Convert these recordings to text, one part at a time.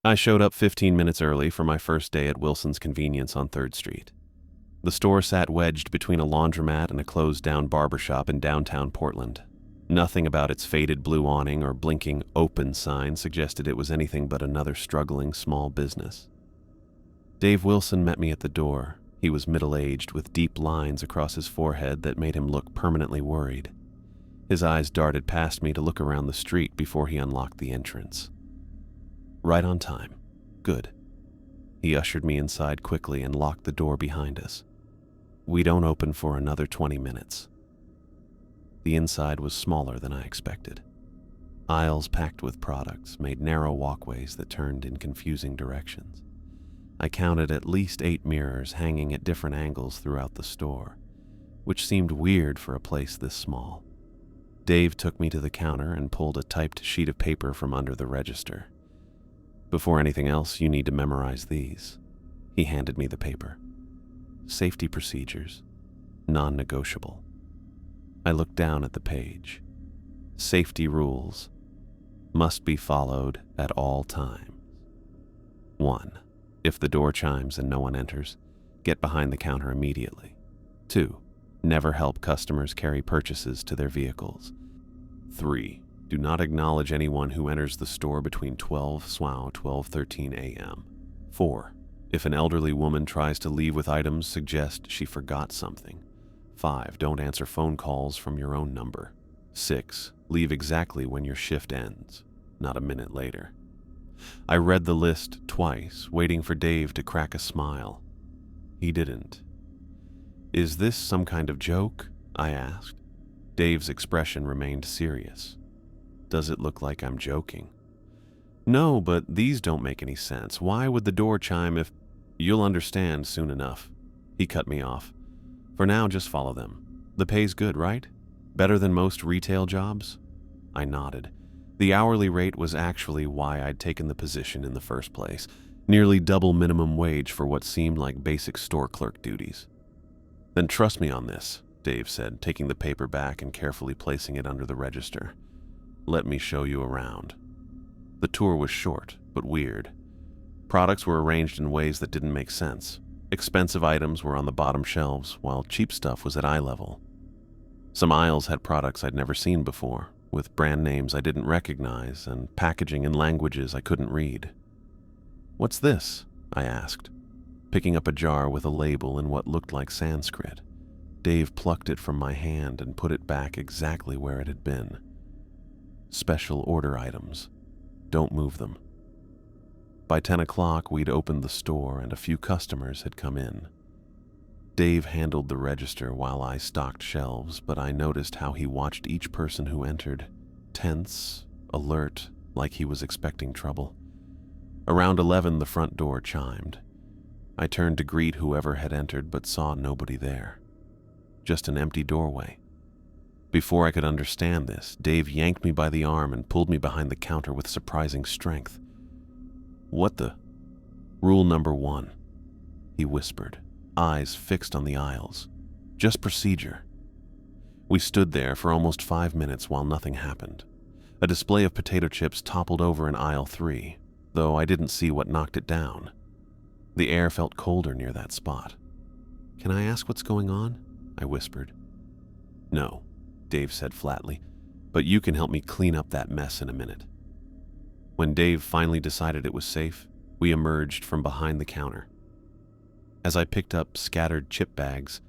I showed up 15 minutes early for my first day at Wilson's Convenience on 3rd Street. The store sat wedged between a laundromat and a closed-down barbershop in downtown Portland. Nothing about its faded blue awning or blinking open sign suggested it was anything but another struggling small business. Dave Wilson met me at the door. He was middle-aged with deep lines across his forehead that made him look permanently worried. His eyes darted past me to look around the street before he unlocked the entrance. Right on time. Good. He ushered me inside quickly and locked the door behind us. We don't open for another 20 minutes. The inside was smaller than I expected. Aisles packed with products made narrow walkways that turned in confusing directions. I counted at least 8 mirrors hanging at different angles throughout the store, which seemed weird for a place this small. Dave took me to the counter and pulled a typed sheet of paper from under the register. Before anything else, you need to memorize these. He handed me the paper. Safety procedures, non-negotiable. I looked down at the page. Safety rules must be followed at all times. 1. If the door chimes and no one enters, get behind the counter immediately. 2. Never help customers carry purchases to their vehicles. 3. Do not acknowledge anyone who enters the store between 12:13 a.m. 4. If an elderly woman tries to leave with items, suggest she forgot something. 5. Don't answer phone calls from your own number. 6. Leave exactly when your shift ends, not a minute later. I read the list twice, waiting for Dave to crack a smile. He didn't. Is this some kind of joke? I asked. Dave's expression remained serious. Does it look like I'm joking? No, but these don't make any sense. Why would the door chime if... You'll understand soon enough. He cut me off. For now, just follow them. The pay's good, right? Better than most retail jobs? I nodded. The hourly rate was actually why I'd taken the position in the first place. Nearly double minimum wage for what seemed like basic store clerk duties. Then trust me on this, Dave said, taking the paper back and carefully placing it under the register. Let me show you around. The tour was short, but weird. Products were arranged in ways that didn't make sense. Expensive items were on the bottom shelves, while cheap stuff was at eye level. Some aisles had products I'd never seen before, with brand names I didn't recognize and packaging in languages I couldn't read. What's this? I asked, picking up a jar with a label in what looked like Sanskrit. Dave plucked it from my hand and put it back exactly where it had been. Special order items. Don't move them. By 10 o'clock, we'd opened the store and a few customers had come in. Dave handled the register while I stocked shelves, but I noticed how he watched each person who entered, tense, alert, like he was expecting trouble. Around 11, the front door chimed. I turned to greet whoever had entered but saw nobody there. Just an empty doorway. Before I could understand this, Dave yanked me by the arm and pulled me behind the counter with surprising strength. What the? Rule number 1, he whispered, eyes fixed on the aisles. Just procedure. We stood there for almost 5 minutes while nothing happened. A display of potato chips toppled over in aisle 3, though I didn't see what knocked it down. The air felt colder near that spot. Can I ask what's going on? I whispered. No, Dave said flatly, but you can help me clean up that mess in a minute. When Dave finally decided it was safe, we emerged from behind the counter. As I picked up scattered chip bags,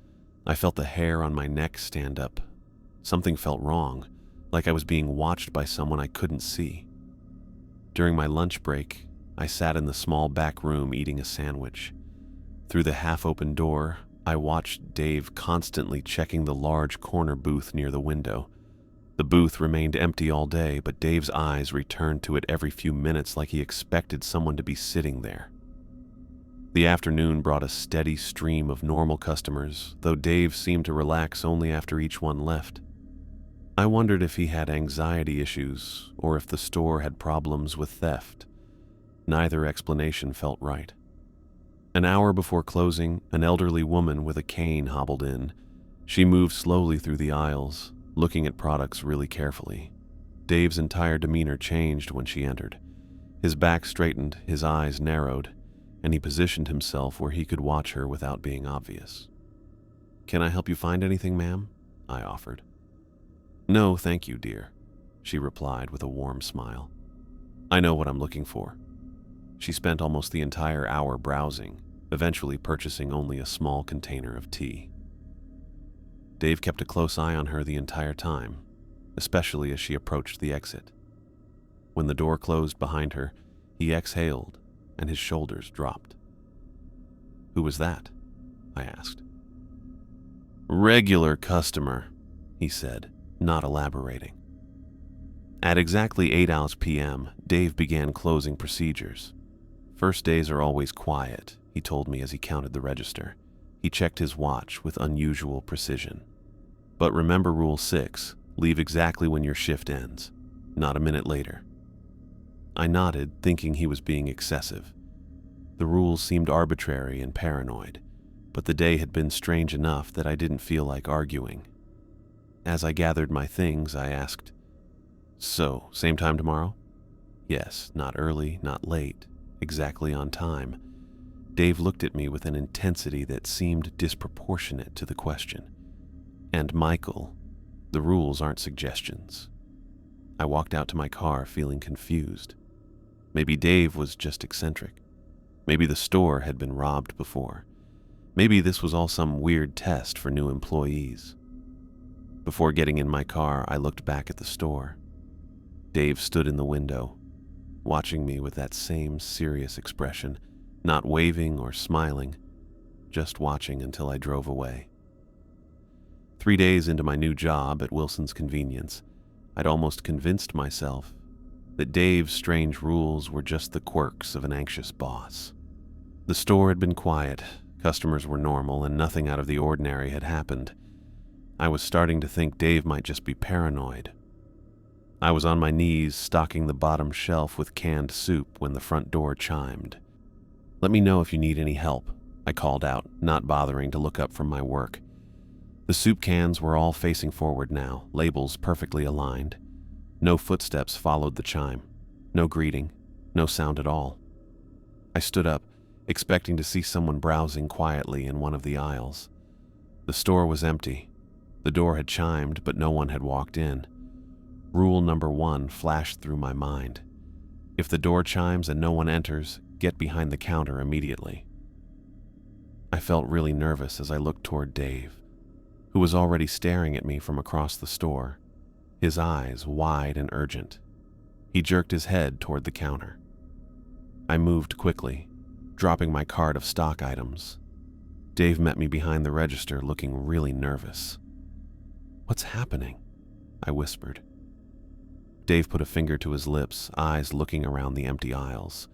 I felt the hair on my neck stand up. Something felt wrong, like I was being watched by someone I couldn't see. During my lunch break, I sat in the small back room eating a sandwich. Through the half-open door, I watched Dave constantly checking the large corner booth near the window. The booth remained empty all day, but Dave's eyes returned to it every few minutes like he expected someone to be sitting there. The afternoon brought a steady stream of normal customers, though Dave seemed to relax only after each one left. I wondered if he had anxiety issues or if the store had problems with theft. Neither explanation felt right. An hour before closing, an elderly woman with a cane hobbled in. She moved slowly through the aisles, looking at products really carefully. Dave's entire demeanor changed when she entered. His back straightened, his eyes narrowed, and he positioned himself where he could watch her without being obvious. "Can I help you find anything, ma'am?" I offered. "No, thank you, dear," she replied with a warm smile. "I know what I'm looking for." She spent almost the entire hour browsing, eventually purchasing only a small container of tea. Dave kept a close eye on her the entire time, especially as she approached the exit. When the door closed behind her, he exhaled and his shoulders dropped. "Who was that?" I asked. "Regular customer," he said, not elaborating. At exactly 8 p.m., Dave began closing procedures. "First days are always quiet," he told me as he counted the register. He checked his watch with unusual precision. "But remember Rule 6, leave exactly when your shift ends, not a minute later." I nodded, thinking he was being excessive. The rules seemed arbitrary and paranoid, but the day had been strange enough that I didn't feel like arguing. As I gathered my things, I asked, "So, same time tomorrow?" "Yes, not early, not late, exactly on time." Dave looked at me with an intensity that seemed disproportionate to the question. "And Michael, the rules aren't suggestions." I walked out to my car feeling confused. Maybe Dave was just eccentric. Maybe the store had been robbed before. Maybe this was all some weird test for new employees. Before getting in my car, I looked back at the store. Dave stood in the window, watching me with that same serious expression, not waving or smiling, just watching until I drove away. 3 days into my new job at Wilson's Convenience, I'd almost convinced myself that Dave's strange rules were just the quirks of an anxious boss. The store had been quiet, customers were normal, and nothing out of the ordinary had happened. I was starting to think Dave might just be paranoid. I was on my knees, stocking the bottom shelf with canned soup when the front door chimed. "Let me know if you need any help," I called out, not bothering to look up from my work. The soup cans were all facing forward now, labels perfectly aligned. No footsteps followed the chime. No greeting. No sound at all. I stood up, expecting to see someone browsing quietly in one of the aisles. The store was empty. The door had chimed, but no one had walked in. Rule number 1 flashed through my mind. If the door chimes and no one enters, get behind the counter immediately. I felt really nervous as I looked toward Dave, who was already staring at me from across the store, his eyes wide and urgent. He jerked his head toward the counter. I moved quickly, dropping my cart of stock items. Dave met me behind the register, looking really nervous. "What's happening?" I whispered. Dave put a finger to his lips, eyes looking around the empty aisles.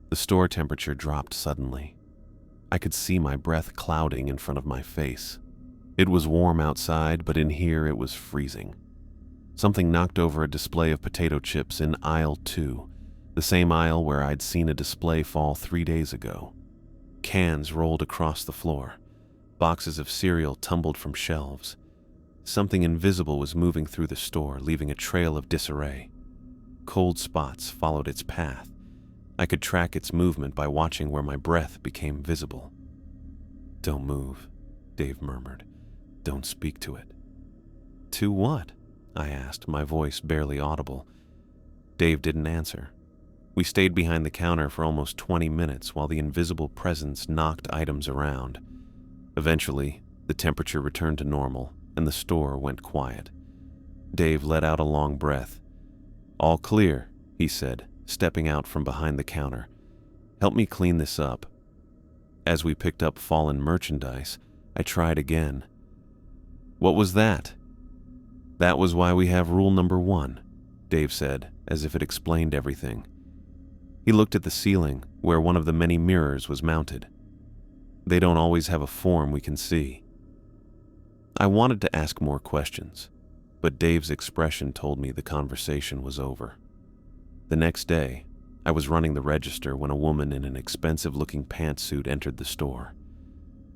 The store temperature dropped suddenly. I could see my breath clouding in front of my face. It was warm outside, but in here it was freezing. Something knocked over a display of potato chips in aisle 2, the same aisle where I'd seen a display fall 3 days ago. Cans rolled across the floor. Boxes of cereal tumbled from shelves. Something invisible was moving through the store, leaving a trail of disarray. Cold spots followed its path. I could track its movement by watching where my breath became visible. "Don't move," Dave murmured. "Don't speak to it." "To what?" I asked, my voice barely audible. Dave didn't answer. We stayed behind the counter for almost 20 minutes while the invisible presence knocked items around. Eventually, the temperature returned to normal, and the store went quiet. Dave let out a long breath. "All clear," he said, stepping out from behind the counter. "Help me clean this up." As we picked up fallen merchandise, I tried again. "What was that?" "That was why we have rule number 1, Dave said, as if it explained everything. He looked at the ceiling, where one of the many mirrors was mounted. "They don't always have a form we can see." I wanted to ask more questions, but Dave's expression told me the conversation was over. The next day, I was running the register when a woman in an expensive-looking pantsuit entered the store.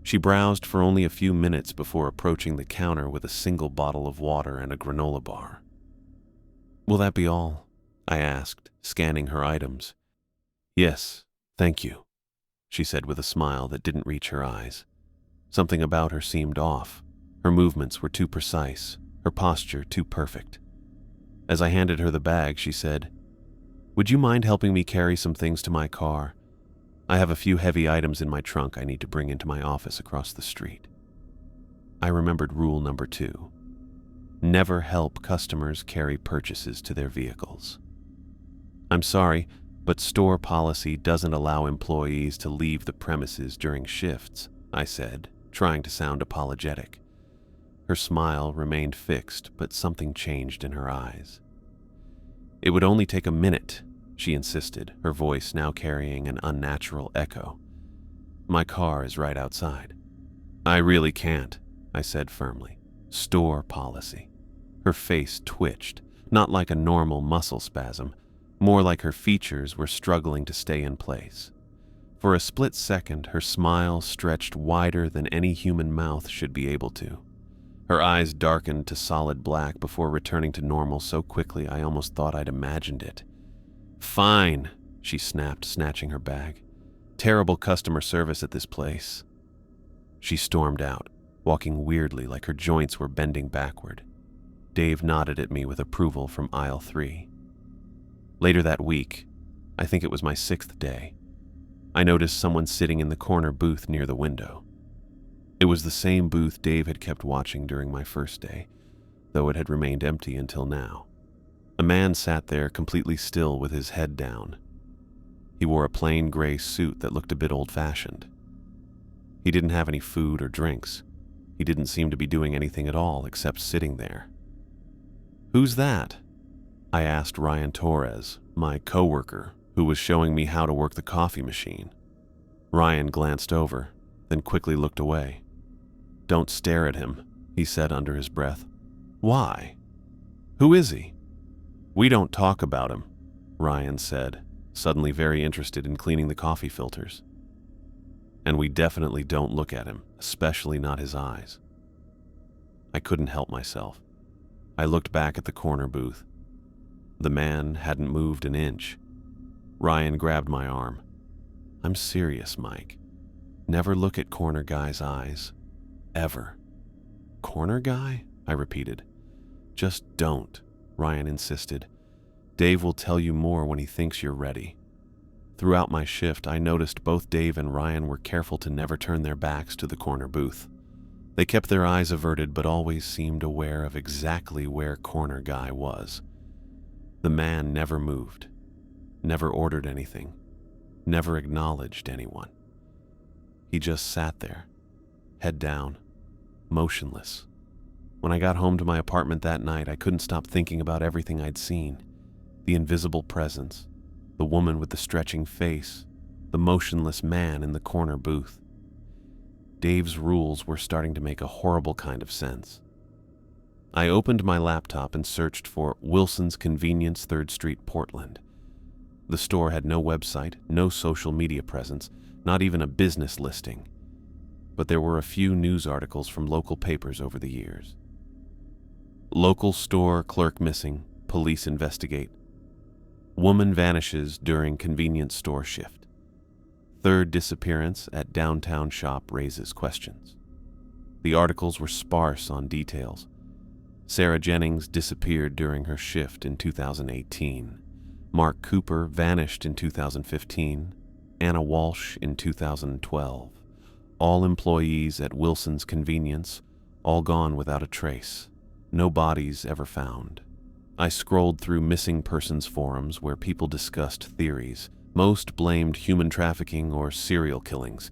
She browsed for only a few minutes before approaching the counter with a single bottle of water and a granola bar. "Will that be all?" I asked, scanning her items. "Yes, thank you," she said with a smile that didn't reach her eyes. Something about her seemed off. Her movements were too precise, her posture too perfect. As I handed her the bag, she said, "Would you mind helping me carry some things to my car? I have a few heavy items in my trunk I need to bring into my office across the street." I remembered rule number 2. Never help customers carry purchases to their vehicles. "I'm sorry, but store policy doesn't allow employees to leave the premises during shifts," I said, trying to sound apologetic. Her smile remained fixed, but something changed in her eyes. "It would only take a minute," she insisted, her voice now carrying an unnatural echo. "My car is right outside." "I really can't," I said firmly. "Store policy." Her face twitched, not like a normal muscle spasm, more like her features were struggling to stay in place. For a split second, her smile stretched wider than any human mouth should be able to. Her eyes darkened to solid black before returning to normal so quickly I almost thought I'd imagined it. "Fine," she snapped, snatching her bag. "Terrible customer service at this place." She stormed out, walking weirdly like her joints were bending backward. Dave nodded at me with approval from aisle 3. Later that week, I think it was my 6th day, I noticed someone sitting in the corner booth near the window. It was the same booth Dave had kept watching during my first day, though it had remained empty until now. A man sat there completely still with his head down. He wore a plain gray suit that looked a bit old-fashioned. He didn't have any food or drinks. He didn't seem to be doing anything at all except sitting there. "Who's that?" I asked Ryan Torres, my coworker, who was showing me how to work the coffee machine. Ryan glanced over, then quickly looked away. "Don't stare at him," he said under his breath. "Why? Who is he?" "We don't talk about him," Ryan said, suddenly very interested in cleaning the coffee filters. "And we definitely don't look at him, especially not his eyes." I couldn't help myself. I looked back at the corner booth. The man hadn't moved an inch. Ryan grabbed my arm. "I'm serious, Mike. Never look at corner guy's eyes. Ever." "Corner guy?" I repeated. "Just don't," Ryan insisted. "Dave will tell you more when he thinks you're ready." Throughout my shift, I noticed both Dave and Ryan were careful to never turn their backs to the corner booth. They kept their eyes averted but always seemed aware of exactly where corner guy was. The man never moved, never ordered anything, never acknowledged anyone. He just sat there, head down, motionless. When I got home to my apartment that night, I couldn't stop thinking about everything I'd seen. The invisible presence, the woman with the stretching face, the motionless man in the corner booth. Dave's rules were starting to make a horrible kind of sense. I opened my laptop and searched for Wilson's Convenience, 3rd Street, Portland. The store had no website, no social media presence, not even a business listing. But there were a few news articles from local papers over the years. Local store clerk missing, police investigate. Woman vanishes during convenience store shift. Third disappearance at downtown shop raises questions. The articles were sparse on details. Sarah Jennings disappeared during her shift in 2018. Mark Cooper vanished in 2015. Anna Walsh in 2012. All employees at Wilson's Convenience, all gone without a trace. No bodies ever found. I scrolled through missing persons forums where people discussed theories. Most blamed human trafficking or serial killings.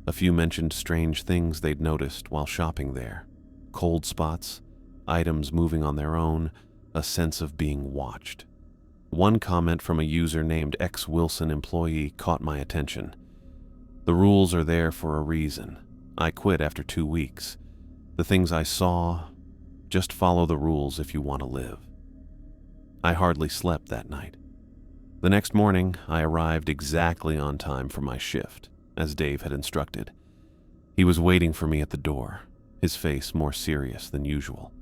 A few mentioned strange things they'd noticed while shopping there. Cold spots, items moving on their own, a sense of being watched. One comment from a user named ex-Wilson employee caught my attention. "The rules are there for a reason. I quit after 2 weeks. The things I saw, just follow the rules if you want to live." I hardly slept that night. The next morning, I arrived exactly on time for my shift, as Dave had instructed. He was waiting for me at the door, his face more serious than usual.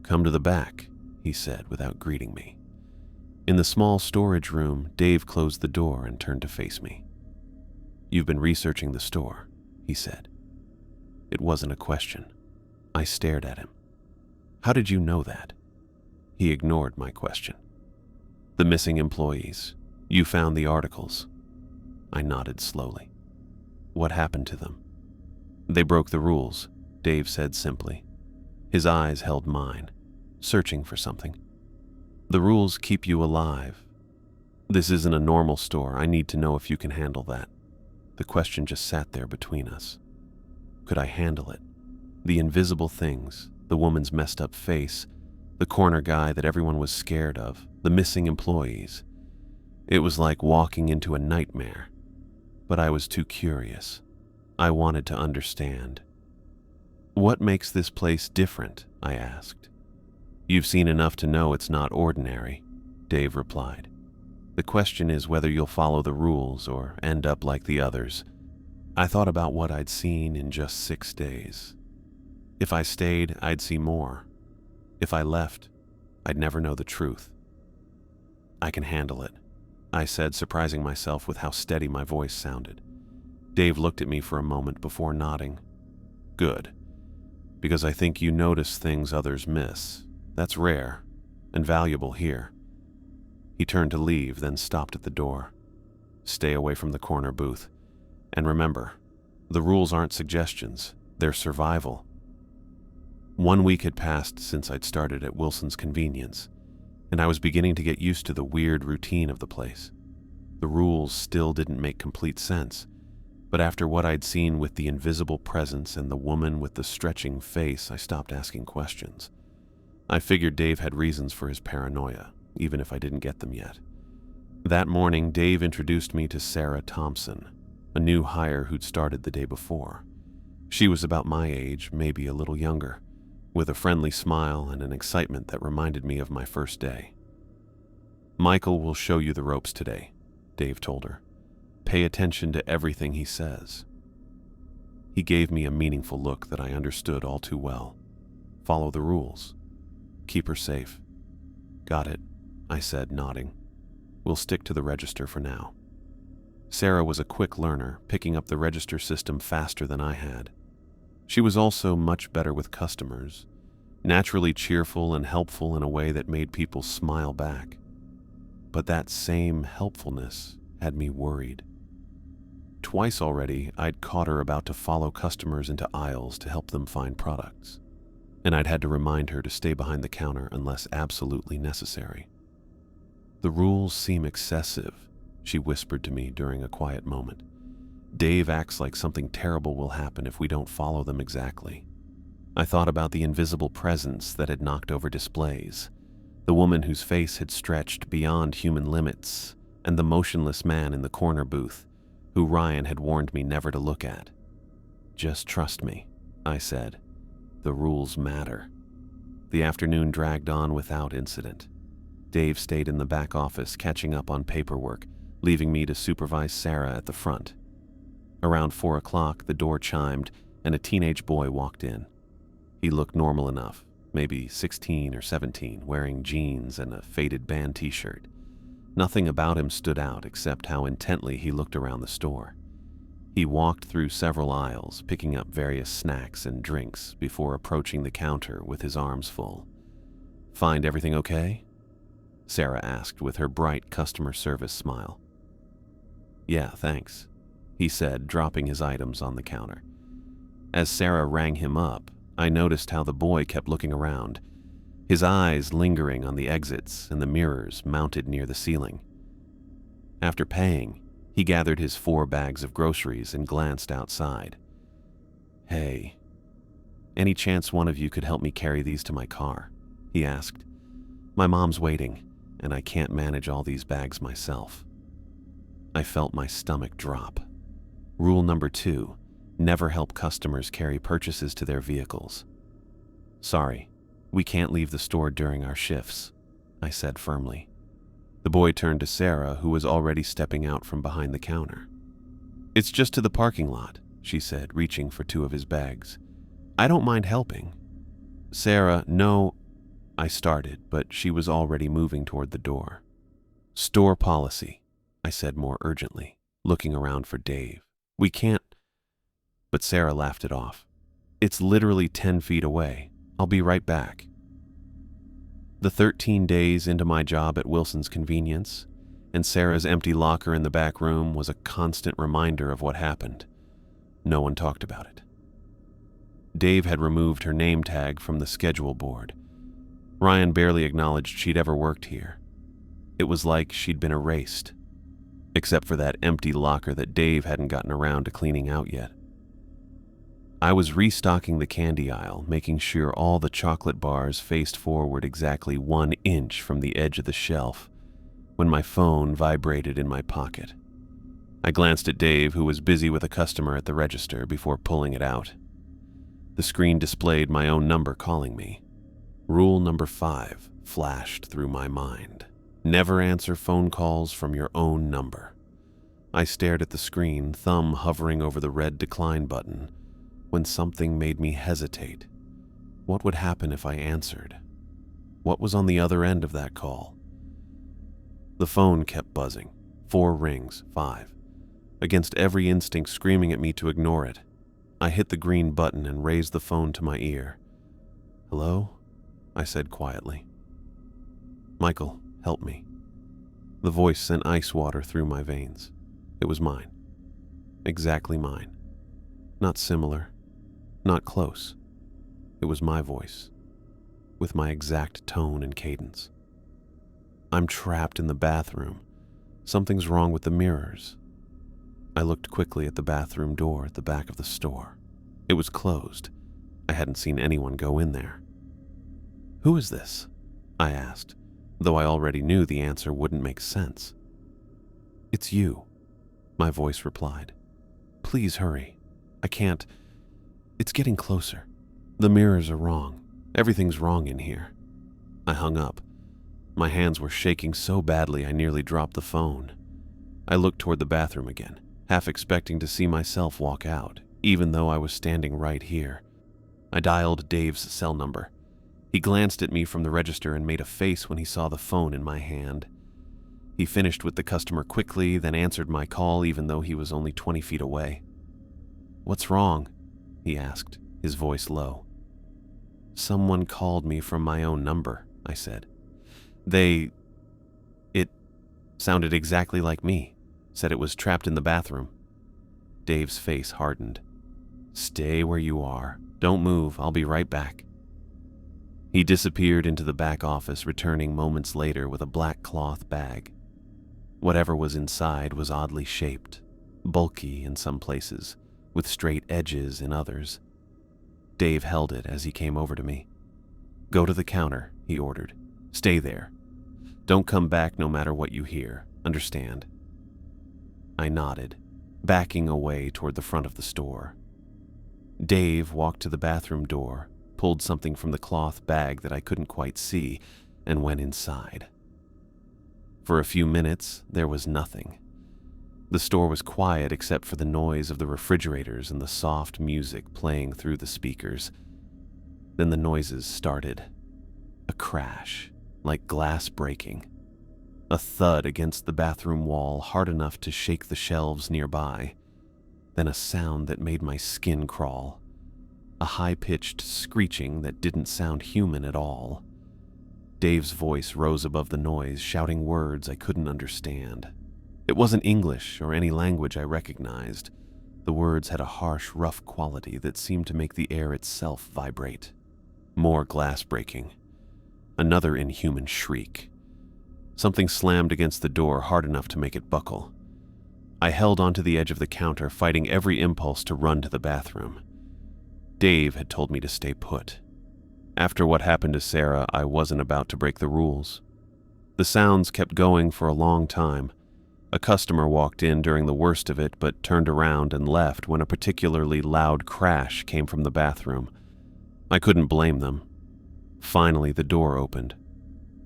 "Come to the back," he said without greeting me. In the small storage room, Dave closed the door and turned to face me. "You've been researching the store," he said. It wasn't a question. I stared at him. "How did you know that?" He ignored my question. "The missing employees. You found the articles." I nodded slowly. "What happened to them?" "They broke the rules," Dave said simply. His eyes held mine, searching for something. "The rules keep you alive. This isn't a normal store. I need to know if you can handle that." The question just sat there between us. Could I handle it? The invisible things, the woman's messed up face, the corner guy that everyone was scared of, the missing employees. It was like walking into a nightmare. But I was too curious. I wanted to understand. "What makes this place different?" I asked. "You've seen enough to know it's not ordinary," Dave replied. "The question is whether you'll follow the rules or end up like the others." I thought about what I'd seen in just 6 days. If I stayed, I'd see more. If I left, I'd never know the truth. "I can handle it," I said, surprising myself with how steady my voice sounded. Dave looked at me for a moment before nodding. "Good. Because I think you notice things others miss. That's rare and valuable here." He turned to leave, then stopped at the door. "Stay away from the corner booth. And remember, the rules aren't suggestions, they're survival." 1 week had passed since I'd started at Wilson's Convenience, and I was beginning to get used to the weird routine of the place. The rules still didn't make complete sense, but after what I'd seen with the invisible presence and the woman with the stretching face, I stopped asking questions. I figured Dave had reasons for his paranoia, even if I didn't get them yet. That morning, Dave introduced me to Sarah Thompson, a new hire who'd started the day before. She was about my age, maybe a little younger, with a friendly smile and an excitement that reminded me of my first day. "Michael will show you the ropes today," Dave told her. "Pay attention to everything he says." He gave me a meaningful look that I understood all too well. "Follow the rules. Keep her safe." "Got it," I said, nodding. "We'll stick to the register for now." Sarah was a quick learner, picking up the register system faster than I had. She was also much better with customers, naturally cheerful and helpful in a way that made people smile back. But that same helpfulness had me worried. Twice already, I'd caught her about to follow customers into aisles to help them find products, and I'd had to remind her to stay behind the counter unless absolutely necessary. "The rules seem excessive," she whispered to me during a quiet moment. "Dave acts like something terrible will happen if we don't follow them exactly." I thought about the invisible presence that had knocked over displays, the woman whose face had stretched beyond human limits, and the motionless man in the corner booth, who Ryan had warned me never to look at. "Just trust me," I said. "The rules matter." The afternoon dragged on without incident. Dave stayed in the back office catching up on paperwork, leaving me to supervise Sarah at the front. Around 4 o'clock, the door chimed, and a teenage boy walked in. He looked normal enough, maybe 16 or 17, wearing jeans and a faded band t-shirt. Nothing about him stood out except how intently he looked around the store. He walked through several aisles, picking up various snacks and drinks before approaching the counter with his arms full. "Find everything okay?" Sarah asked with her bright customer service smile. "Yeah, thanks," he said, dropping his items on the counter. As Sarah rang him up, I noticed how the boy kept looking around, his eyes lingering on the exits and the mirrors mounted near the ceiling. After paying, he gathered his 4 bags of groceries and glanced outside. "Hey, any chance one of you could help me carry these to my car?" he asked. "My mom's waiting, and I can't manage all these bags myself." I felt my stomach drop. Rule number 2, never help customers carry purchases to their vehicles. "Sorry, we can't leave the store during our shifts," I said firmly. The boy turned to Sarah, who was already stepping out from behind the counter. "It's just to the parking lot," she said, reaching for 2 of his bags. "I don't mind helping." "Sarah, no," I started, but she was already moving toward the door. Store policy, I said more urgently, looking around for Dave. We can't. But Sarah laughed it off. It's literally 10 feet away. I'll be right back. The 13 days into my job at Wilson's Convenience, and Sarah's empty locker in the back room was a constant reminder of what happened. No one talked about it. Dave had removed her name tag from the schedule board. Ryan barely acknowledged she'd ever worked here. It was like she'd been erased, except for that empty locker that Dave hadn't gotten around to cleaning out yet. I was restocking the candy aisle, making sure all the chocolate bars faced forward exactly 1 inch from the edge of the shelf, when my phone vibrated in my pocket. I glanced at Dave, who was busy with a customer at the register, before pulling it out. The screen displayed my own number calling me. Rule number 5 flashed through my mind. Never answer phone calls from your own number. I stared at the screen, thumb hovering over the red decline button, when something made me hesitate. What would happen if I answered? What was on the other end of that call? The phone kept buzzing. 4 rings, 5. Against every instinct screaming at me to ignore it, I hit the green button and raised the phone to my ear. "Hello?" I said quietly. "Michael, help me." The voice sent ice water through my veins. It was mine. Exactly mine. Not similar. Not close. It was my voice, with my exact tone and cadence. "I'm trapped in the bathroom. Something's wrong with the mirrors." I looked quickly at the bathroom door at the back of the store. It was closed. I hadn't seen anyone go in there. "Who is this?" I asked, though I already knew the answer wouldn't make sense. "It's you," my voice replied. "Please hurry. I can't. It's getting closer. The mirrors are wrong. Everything's wrong in here." I hung up. My hands were shaking so badly I nearly dropped the phone. I looked toward the bathroom again, half expecting to see myself walk out, even though I was standing right here. I dialed Dave's cell number. He glanced at me from the register and made a face when he saw the phone in my hand. He finished with the customer quickly, then answered my call even though he was only 20 feet away. "What's wrong?" he asked, his voice low. "Someone called me from my own number," I said. It sounded exactly like me. Said it was trapped in the bathroom." Dave's face hardened. "Stay where you are. Don't move. I'll be right back." He disappeared into the back office, returning moments later with a black cloth bag. Whatever was inside was oddly shaped, bulky in some places, with straight edges in others. Dave held it as he came over to me. "Go to the counter," he ordered. "Stay there. Don't come back no matter what you hear. Understand?" I nodded, backing away toward the front of the store. Dave walked to the bathroom door, pulled something from the cloth bag that I couldn't quite see, and went inside. For a few minutes, there was nothing. The store was quiet except for the noise of the refrigerators and the soft music playing through the speakers. Then the noises started. A crash, like glass breaking. A thud against the bathroom wall hard enough to shake the shelves nearby. Then a sound that made my skin crawl. A high-pitched screeching that didn't sound human at all. Dave's voice rose above the noise, shouting words I couldn't understand. It wasn't English or any language I recognized. The words had a harsh, rough quality that seemed to make the air itself vibrate. More glass breaking. Another inhuman shriek. Something slammed against the door hard enough to make it buckle. I held onto the edge of the counter, fighting every impulse to run to the bathroom. Dave had told me to stay put. After what happened to Sarah, I wasn't about to break the rules. The sounds kept going for a long time. A customer walked in during the worst of it, but turned around and left when a particularly loud crash came from the bathroom. I couldn't blame them. Finally, the door opened.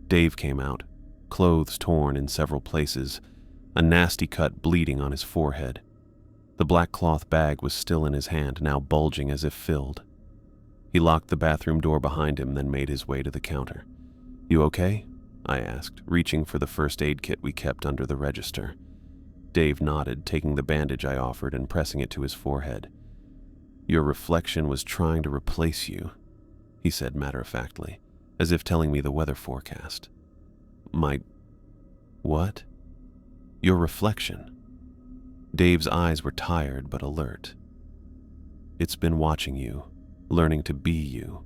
Dave came out, clothes torn in several places, a nasty cut bleeding on his forehead. The black cloth bag was still in his hand, now bulging as if filled. He locked the bathroom door behind him, then made his way to the counter. "You okay?" I asked, reaching for the first aid kit we kept under the register. Dave nodded, taking the bandage I offered and pressing it to his forehead. Your reflection was trying to replace you, he said matter-of-factly, as if telling me the weather forecast. My... what? Your reflection. Dave's eyes were tired but alert. It's been watching you, learning to be you.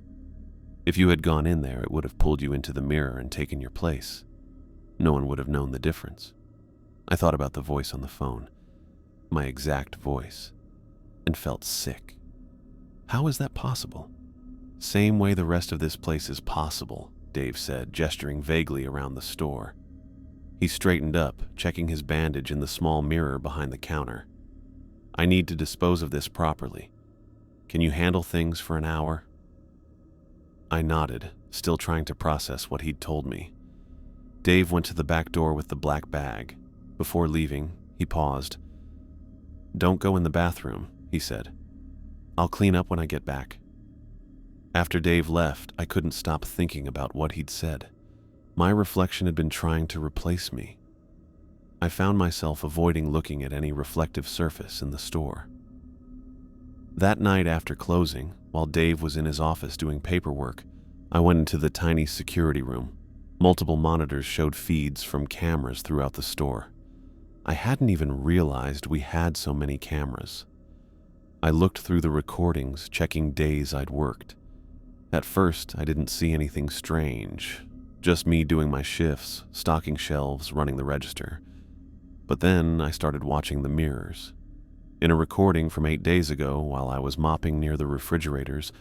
If you had gone in there, it would have pulled you into the mirror and taken your place. No one would have known the difference. I thought about the voice on the phone, my exact voice, and felt sick. How is that possible? Same way the rest of this place is possible, Dave said, gesturing vaguely around the store. He straightened up, checking his bandage in the small mirror behind the counter. I need to dispose of this properly. Can you handle things for an hour? I nodded, still trying to process what he'd told me. Dave went to the back door with the black bag. Before leaving, he paused. Don't go in the bathroom, he said. I'll clean up when I get back. After Dave left, I couldn't stop thinking about what he'd said. My reflection had been trying to replace me. I found myself avoiding looking at any reflective surface in the store. That night after closing, while Dave was in his office doing paperwork, I went into the tiny security room. Multiple monitors showed feeds from cameras throughout the store. I hadn't even realized we had so many cameras. I looked through the recordings, checking days I'd worked. At first, I didn't see anything strange. Just me doing my shifts, stocking shelves, running the register. But then I started watching the mirrors. In a recording from 8 days ago, while I was mopping near the refrigerators,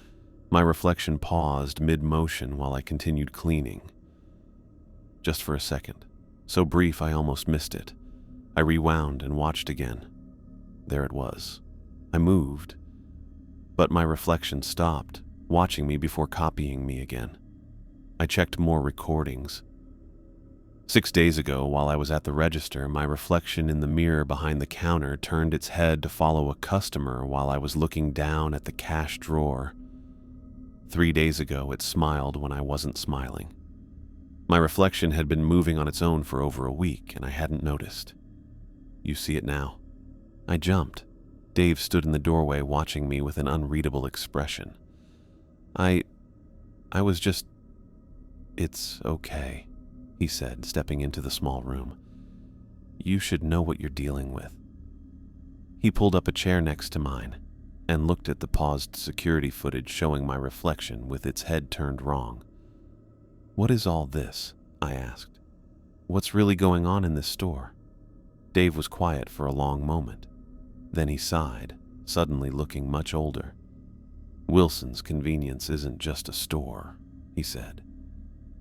my reflection paused mid-motion while I continued cleaning. Just for a second, so brief I almost missed it. I rewound and watched again. There it was. I moved, but my reflection stopped, watching me before copying me again. I checked more recordings. 6 days ago, while I was at the register, my reflection in the mirror behind the counter turned its head to follow a customer while I was looking down at the cash drawer. 3 days ago, it smiled when I wasn't smiling. My reflection had been moving on its own for over a week, and I hadn't noticed. You see it now. I jumped. Dave stood in the doorway watching me with an unreadable expression. I was just... It's okay, he said, stepping into the small room. You should know what you're dealing with. He pulled up a chair next to mine and looked at the paused security footage showing my reflection with its head turned wrong. What is all this? I asked. What's really going on in this store? Dave was quiet for a long moment. Then he sighed, suddenly looking much older. Wilson's Convenience isn't just a store, he said.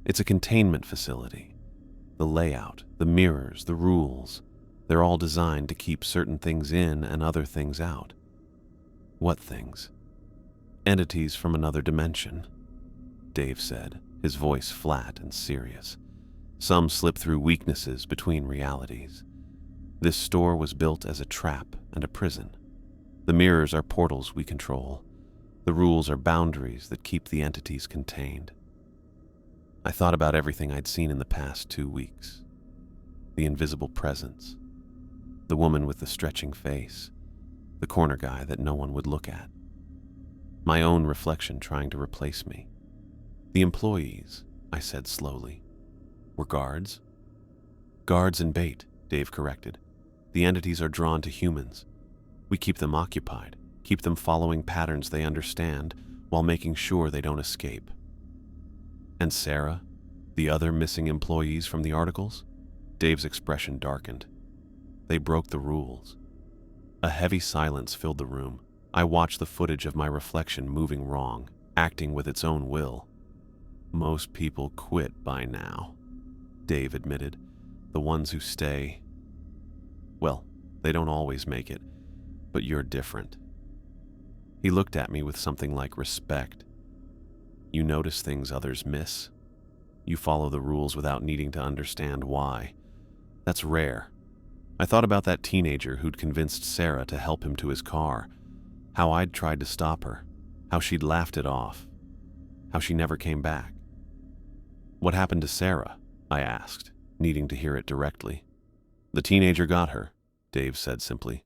It's a containment facility. The layout, the mirrors, the rules, they're all designed to keep certain things in and other things out. What things? Entities from another dimension, Dave said, his voice flat and serious. Some slip through weaknesses between realities. This store was built as a trap and a prison. The mirrors are portals we control. The rules are boundaries that keep the entities contained. I thought about everything I'd seen in the past 2 weeks. The invisible presence. The woman with the stretching face. The corner guy that no one would look at. My own reflection trying to replace me. The employees, I said slowly, were guards? Guards and bait, Dave corrected. The entities are drawn to humans. We keep them occupied, keep them following patterns they understand while making sure they don't escape. And Sarah, the other missing employees from the articles? Dave's expression darkened. They broke the rules. A heavy silence filled the room. I watched the footage of my reflection moving wrong, acting with its own will. Most people quit by now, Dave admitted. The ones who stay, well, they don't always make it, but you're different. He looked at me with something like respect. You notice things others miss. You follow the rules without needing to understand why. That's rare. I thought about that teenager who'd convinced Sarah to help him to his car, how I'd tried to stop her, how she'd laughed it off, how she never came back. What happened to Sarah? I asked, needing to hear it directly. The teenager got her, Dave said simply.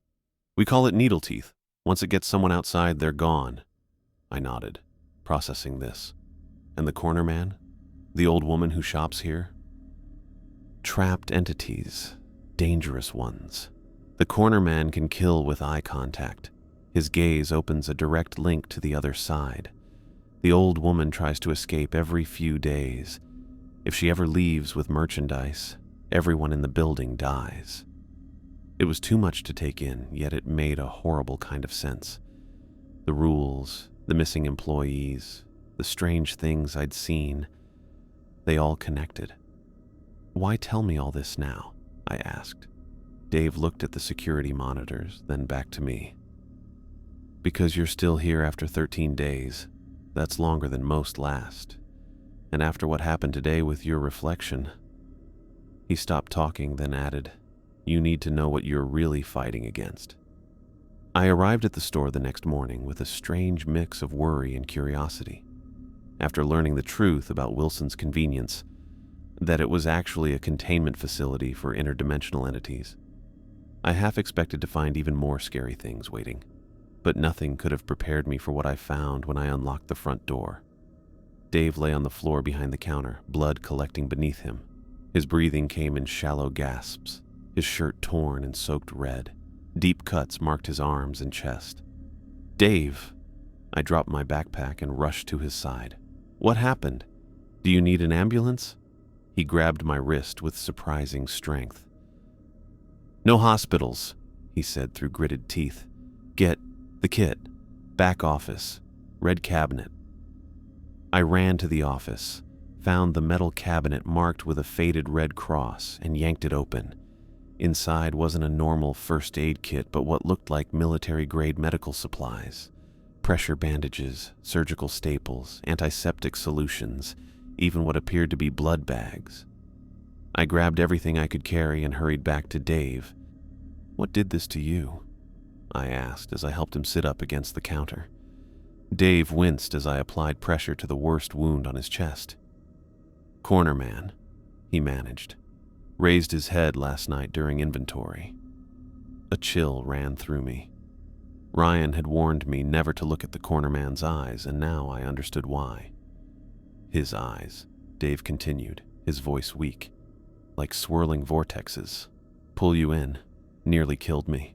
We call it needle teeth. Once it gets someone outside, they're gone. I nodded, processing this. And the corner man? The old woman who shops here? Trapped entities, dangerous ones. The corner man can kill with eye contact. His gaze opens a direct link to the other side. The old woman tries to escape every few days. If she ever leaves with merchandise, everyone in the building dies. It was too much to take in, yet it made a horrible kind of sense. The rules, the missing employees, the strange things I'd seen, they all connected. Why tell me all this now? I asked. Dave looked at the security monitors, then back to me. Because you're still here after 13 days. That's longer than most last. And after what happened today with your reflection. He stopped talking, then added, you need to know what you're really fighting against. I arrived at the store the next morning with a strange mix of worry and curiosity. After learning the truth about Wilson's convenience, that it was actually a containment facility for interdimensional entities, I half expected to find even more scary things waiting, but nothing could have prepared me for what I found when I unlocked the front door. Dave lay on the floor behind the counter, blood collecting beneath him. His breathing came in shallow gasps, his shirt torn and soaked red. Deep cuts marked his arms and chest. Dave! I dropped my backpack and rushed to his side. What happened? Do you need an ambulance? He grabbed my wrist with surprising strength. No hospitals, he said through gritted teeth. Get the kit. Back office. Red cabinet. I ran to the office, found the metal cabinet marked with a faded red cross, and yanked it open. Inside wasn't a normal first aid kit, but what looked like military-grade medical supplies. Pressure bandages, surgical staples, antiseptic solutions, even what appeared to be blood bags. I grabbed everything I could carry and hurried back to Dave. What did this to you? I asked as I helped him sit up against the counter. Dave winced as I applied pressure to the worst wound on his chest. Corner man, he managed. Raised his head last night during inventory. A chill ran through me. Ryan had warned me never to look at the corner man's eyes, and now I understood why. His eyes, Dave continued, his voice weak, like swirling vortexes. Pull you in. Nearly killed me.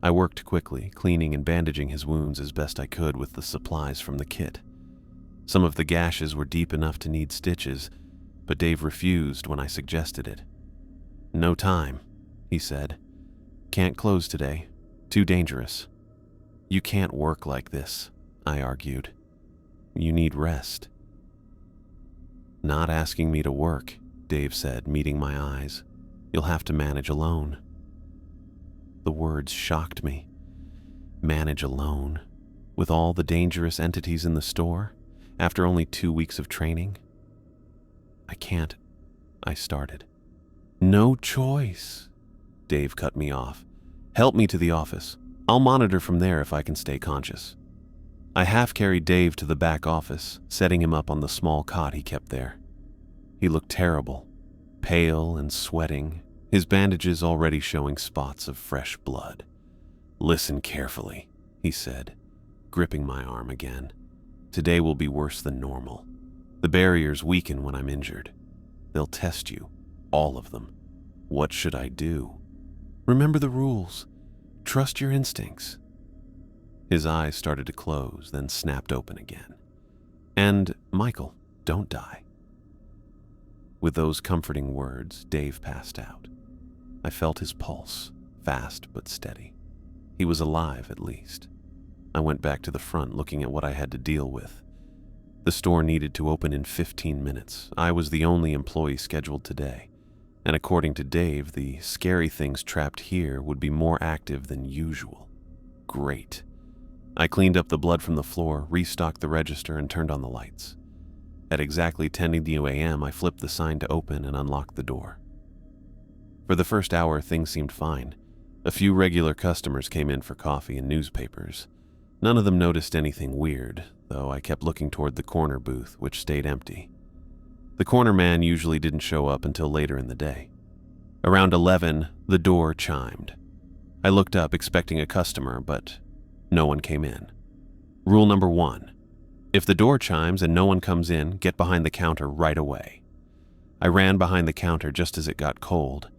I worked quickly, cleaning and bandaging his wounds as best I could with the supplies from the kit. Some of the gashes were deep enough to need stitches, but Dave refused when I suggested it. No time, he said. Can't close today. Too dangerous. You can't work like this, I argued. You need rest. Not asking me to work, Dave said, meeting my eyes. You'll have to manage alone. The words shocked me. Manage alone? With all the dangerous entities in the store? After only 2 weeks of training? I can't, I started. No choice, Dave cut me off. Help me to the office. I'll monitor from there if I can stay conscious. I half-carried Dave to the back office, setting him up on the small cot he kept there. He looked terrible, pale and sweating, his bandages already showing spots of fresh blood. Listen carefully, he said, gripping my arm again. Today will be worse than normal. The barriers weaken when I'm injured. They'll test you, all of them. What should I do? Remember the rules. Trust your instincts. His eyes started to close, then snapped open again. And, Michael, don't die. With those comforting words, Dave passed out. I felt his pulse, fast but steady. He was alive, at least. I went back to the front, looking at what I had to deal with. The store needed to open in 15 minutes. I was the only employee scheduled today. And according to Dave, the scary things trapped here would be more active than usual. Great. I cleaned up the blood from the floor, restocked the register, and turned on the lights. At exactly 10:02 a.m., I flipped the sign to open and unlocked the door. For the first hour, things seemed fine. A few regular customers came in for coffee and newspapers. None of them noticed anything weird, though I kept looking toward the corner booth, which stayed empty. The corner man usually didn't show up until later in the day. Around 11, the door chimed. I looked up expecting a customer, but no one came in. Rule number 1. If the door chimes and no one comes in, get behind the counter right away. I ran behind the counter just as it got cold.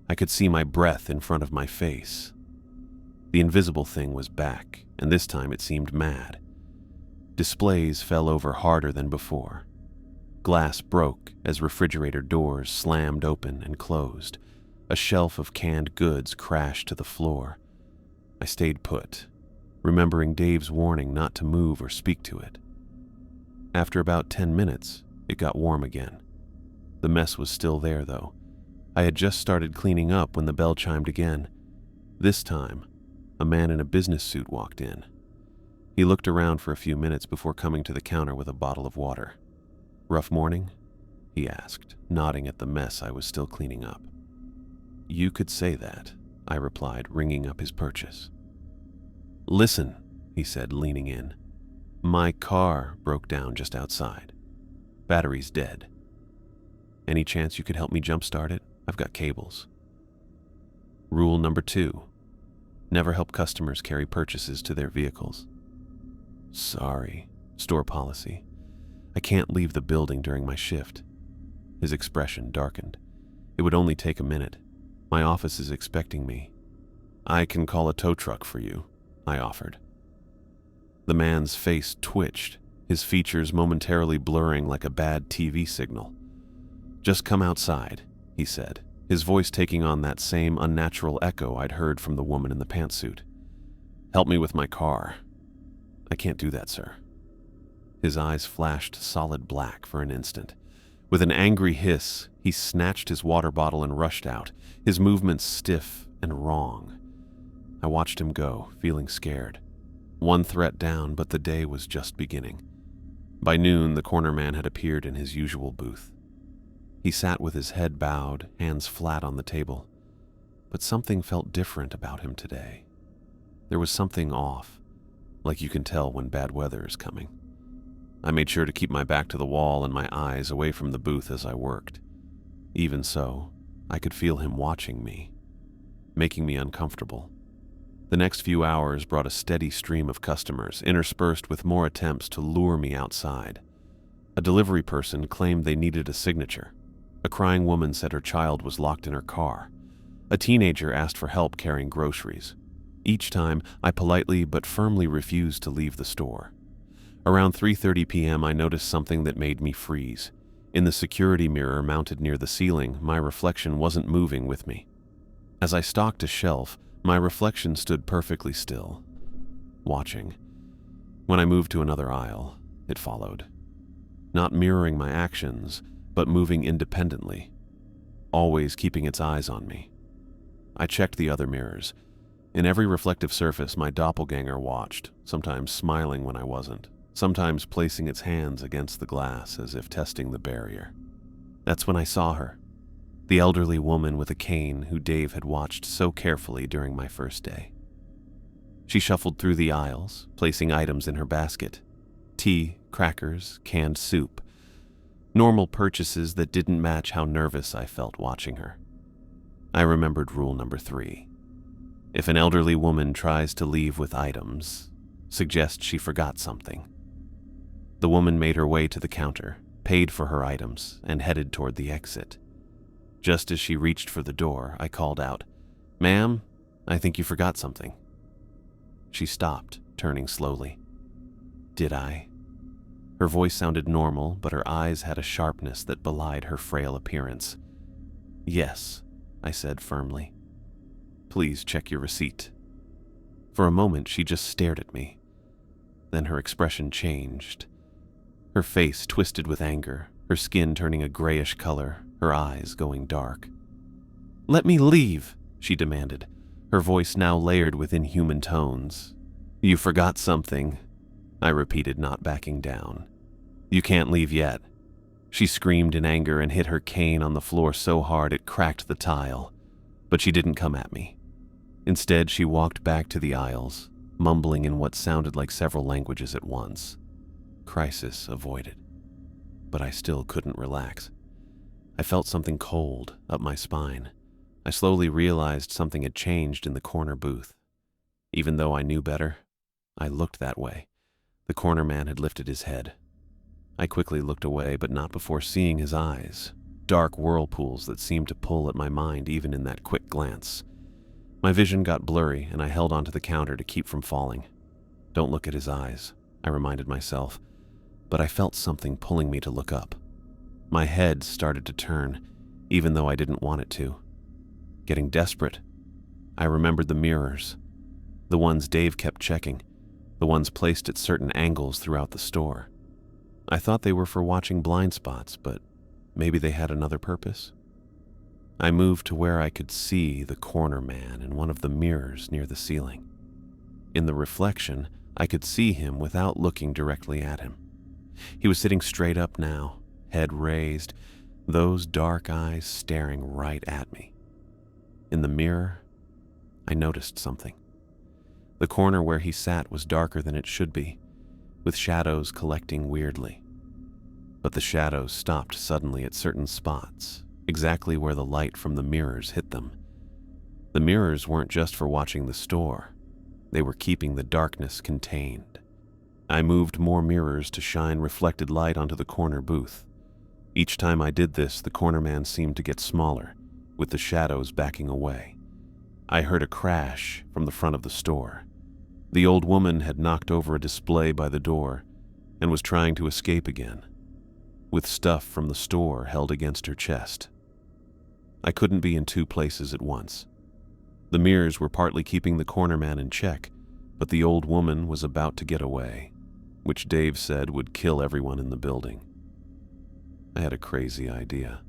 I could see my breath in front of my face. The invisible thing was back, and this time it seemed mad. Displays fell over harder than before. Glass broke as refrigerator doors slammed open and closed. A shelf of canned goods crashed to the floor. I stayed put, remembering Dave's warning not to move or speak to it. After about 10 minutes, it got warm again. The mess was still there, though. I had just started cleaning up when the bell chimed again. This time, a man in a business suit walked in. He looked around for a few minutes before coming to the counter with a bottle of water. "Rough morning?" he asked, nodding at the mess I was still cleaning up. "You could say that," I replied, ringing up his purchase. "Listen," he said, leaning in. "My car broke down just outside. Battery's dead. Any chance you could help me jumpstart it? I've got cables." Rule number 2. Never help customers carry purchases to their vehicles. "Sorry, store policy. I can't leave the building during my shift." His expression darkened. "It would only take a minute. My office is expecting me." "I can call a tow truck for you," I offered. The man's face twitched, his features momentarily blurring like a bad TV signal. "Just come outside," he said, his voice taking on that same unnatural echo I'd heard from the woman in the pantsuit. "Help me with my car." "I can't do that, sir." His eyes flashed solid black for an instant. With an angry hiss, he snatched his water bottle and rushed out, his movements stiff and wrong. I watched him go, feeling scared. One threat down, but the day was just beginning. By noon, the corner man had appeared in his usual booth. He sat with his head bowed, hands flat on the table. But something felt different about him today. There was something off, like you can tell when bad weather is coming. I made sure to keep my back to the wall and my eyes away from the booth as I worked. Even so, I could feel him watching me, making me uncomfortable. The next few hours brought a steady stream of customers, interspersed with more attempts to lure me outside. A delivery person claimed they needed a signature. A crying woman said her child was locked in her car. A teenager asked for help carrying groceries. Each time, I politely but firmly refused to leave the store. Around 3:30 p.m., I noticed something that made me freeze. In the security mirror mounted near the ceiling, my reflection wasn't moving with me. As I stalked a shelf, my reflection stood perfectly still, watching. When I moved to another aisle, it followed. Not mirroring my actions, but moving independently, always keeping its eyes on me. I checked the other mirrors. In every reflective surface, my doppelganger watched, sometimes smiling when I wasn't, sometimes placing its hands against the glass as if testing the barrier. That's when I saw her, the elderly woman with a cane who Dave had watched so carefully during my first day. She shuffled through the aisles, placing items in her basket: tea, crackers, canned soup. Normal purchases that didn't match how nervous I felt watching her. I remembered rule number 3. If an elderly woman tries to leave with items, suggest she forgot something. The woman made her way to the counter, paid for her items, and headed toward the exit. Just as she reached for the door, I called out, "Ma'am, I think you forgot something." She stopped, turning slowly. Did I? Her voice sounded normal, but her eyes had a sharpness that belied her frail appearance. "Yes," I said firmly. "Please check your receipt." For a moment, she just stared at me. Then her expression changed. Her face twisted with anger, her skin turning a grayish color, her eyes going dark. "Let me leave," she demanded, her voice now layered with inhuman tones. "You forgot something," I repeated, not backing down. "You can't leave yet." She screamed in anger and hit her cane on the floor so hard it cracked the tile, but she didn't come at me. Instead, she walked back to the aisles, mumbling in what sounded like several languages at once. Crisis avoided. but I still couldn't relax. I felt something cold up my spine. I slowly realized something had changed in the corner booth. Even though I knew better, I looked that way. The corner man had lifted his head. I quickly looked away, but not before seeing his eyes, dark whirlpools that seemed to pull at my mind even in that quick glance. My vision got blurry, and I held onto the counter to keep from falling. Don't look at his eyes, I reminded myself, but I felt something pulling me to look up. My head started to turn, even though I didn't want it to. Getting desperate, I remembered the mirrors, the ones Dave kept checking, the ones placed at certain angles throughout the store. I thought they were for watching blind spots, but maybe they had another purpose. I moved to where I could see the corner man in one of the mirrors near the ceiling. In the reflection, I could see him without looking directly at him. He was sitting straight up now, head raised, those dark eyes staring right at me. In the mirror, I noticed something. The corner where he sat was darker than it should be, with shadows collecting weirdly. But the shadows stopped suddenly at certain spots, exactly where the light from the mirrors hit them. The mirrors weren't just for watching the store. They were keeping the darkness contained. I moved more mirrors to shine reflected light onto the corner booth. Each time I did this, the corner man seemed to get smaller, with the shadows backing away. I heard a crash from the front of the store. The old woman had knocked over a display by the door and was trying to escape again, with stuff from the store held against her chest. I couldn't be in two places at once. The mirrors were partly keeping the corner man in check, but the old woman was about to get away, which Dave said would kill everyone in the building. I had a crazy idea.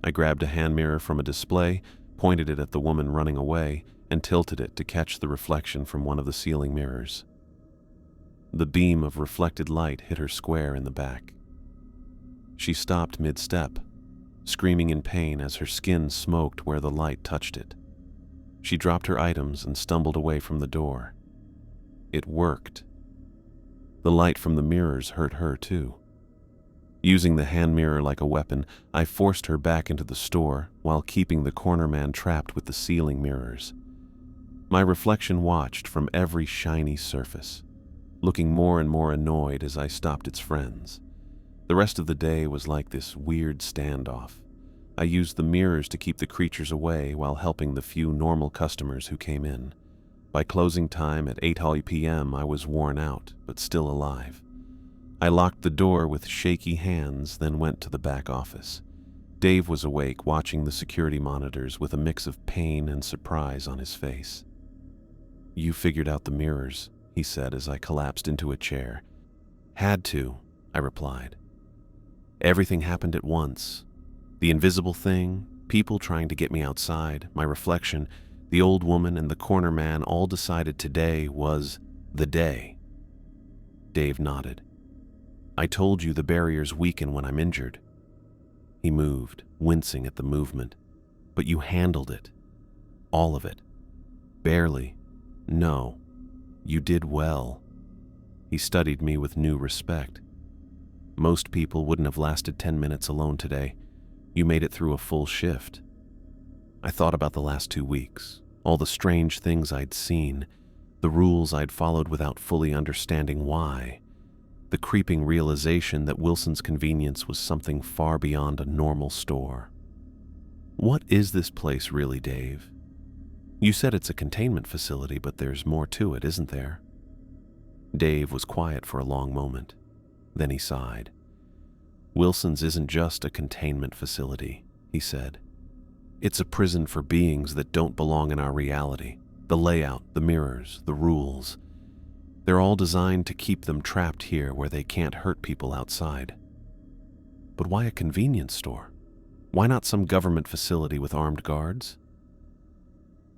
I grabbed a hand mirror from a display, pointed it at the woman running away, and tilted it to catch the reflection from one of the ceiling mirrors. The beam of reflected light hit her square in the back. She stopped mid-step, screaming in pain as her skin smoked where the light touched it. She dropped her items and stumbled away from the door. It worked. The light from the mirrors hurt her too. Using the hand mirror like a weapon, I forced her back into the store while keeping the corner man trapped with the ceiling mirrors. My reflection watched from every shiny surface, looking more and more annoyed as I stopped its friends. The rest of the day was like this weird standoff. I used the mirrors to keep the creatures away while helping the few normal customers who came in. By closing time at 8 p.m., I was worn out, but still alive. I locked the door with shaky hands, then went to the back office. Dave was awake, watching the security monitors with a mix of pain and surprise on his face. "You figured out the mirrors," he said as I collapsed into a chair. "Had to," I replied. "Everything happened at once. The invisible thing, people trying to get me outside, my reflection, the old woman, and the corner man all decided today was the day." Dave nodded. "I told you the barriers weaken when I'm injured." He moved, wincing at the movement. "But you handled it. All of it. Barely. No. You did well." He studied me with new respect. "Most people wouldn't have lasted 10 minutes alone today. You made it through a full shift." I thought about the last 2 weeks, all the strange things I'd seen, the rules I'd followed without fully understanding why, the creeping realization that Wilson's Convenience was something far beyond a normal store. "What is this place really, Dave? You said it's a containment facility, but there's more to it, isn't there?" Dave was quiet for a long moment. Then he sighed. "Wilson's isn't just a containment facility," he said. "It's a prison for beings that don't belong in our reality. The layout, the mirrors, the rules. They're all designed to keep them trapped here where they can't hurt people outside." "But why a convenience store? Why not some government facility with armed guards?"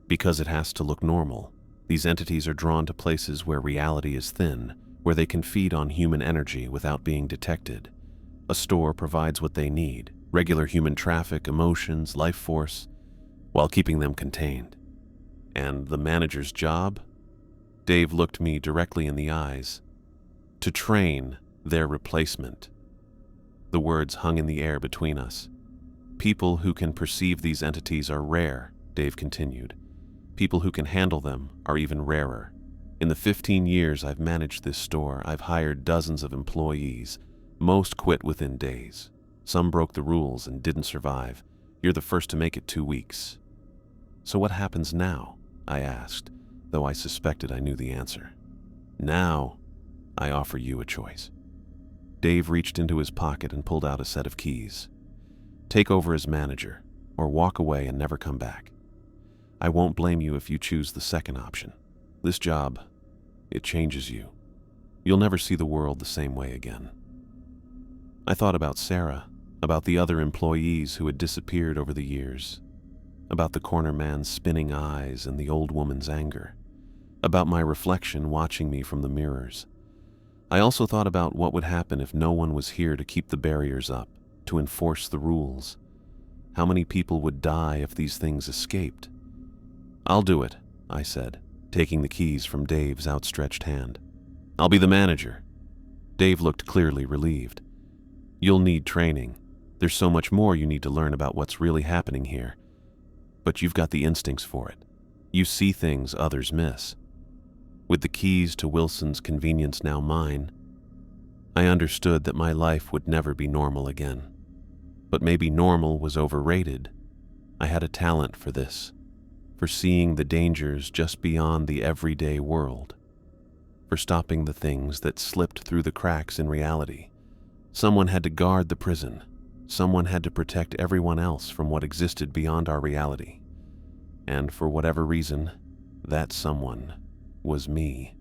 "Because it has to look normal. These entities are drawn to places where reality is thin, where they can feed on human energy without being detected. A store provides what they need, regular human traffic, emotions, life force, while keeping them contained. And the manager's job?" Dave looked me directly in the eyes. "To train their replacement." The The words hung in the air between us. People who can perceive these entities are rare, Dave continued. People who can handle them are even rarer. In the 15 years I've managed this store, I've hired dozens of employees. Most quit within days. Some broke the rules and didn't survive. You're the first to make it 2 weeks. So what happens now? I asked, though I suspected I knew the answer. Now, I offer you a choice. Dave reached into his pocket and pulled out a set of keys. Take over as manager, or walk away and never come back. I won't blame you if you choose the second option. This job, it changes you. You'll never see the world the same way again. I thought about Sarah, about the other employees who had disappeared over the years, about the corner man's spinning eyes and the old woman's anger, about my reflection watching me from the mirrors. I also thought about what would happen if no one was here to keep the barriers up, to enforce the rules. How many people would die if these things escaped? I'll do it, I said, taking the keys from Dave's outstretched hand. I'll be the manager. Dave looked clearly relieved. You'll need training. There's so much more you need to learn about what's really happening here. But you've got the instincts for it. You see things others miss. With the keys to Wilson's convenience now mine, I understood that my life would never be normal again. But maybe normal was overrated. I had a talent for this, for seeing the dangers just beyond the everyday world, for stopping the things that slipped through the cracks in reality. Someone had to guard the prison. Someone had to protect everyone else from what existed beyond our reality. And for whatever reason, that someone was me.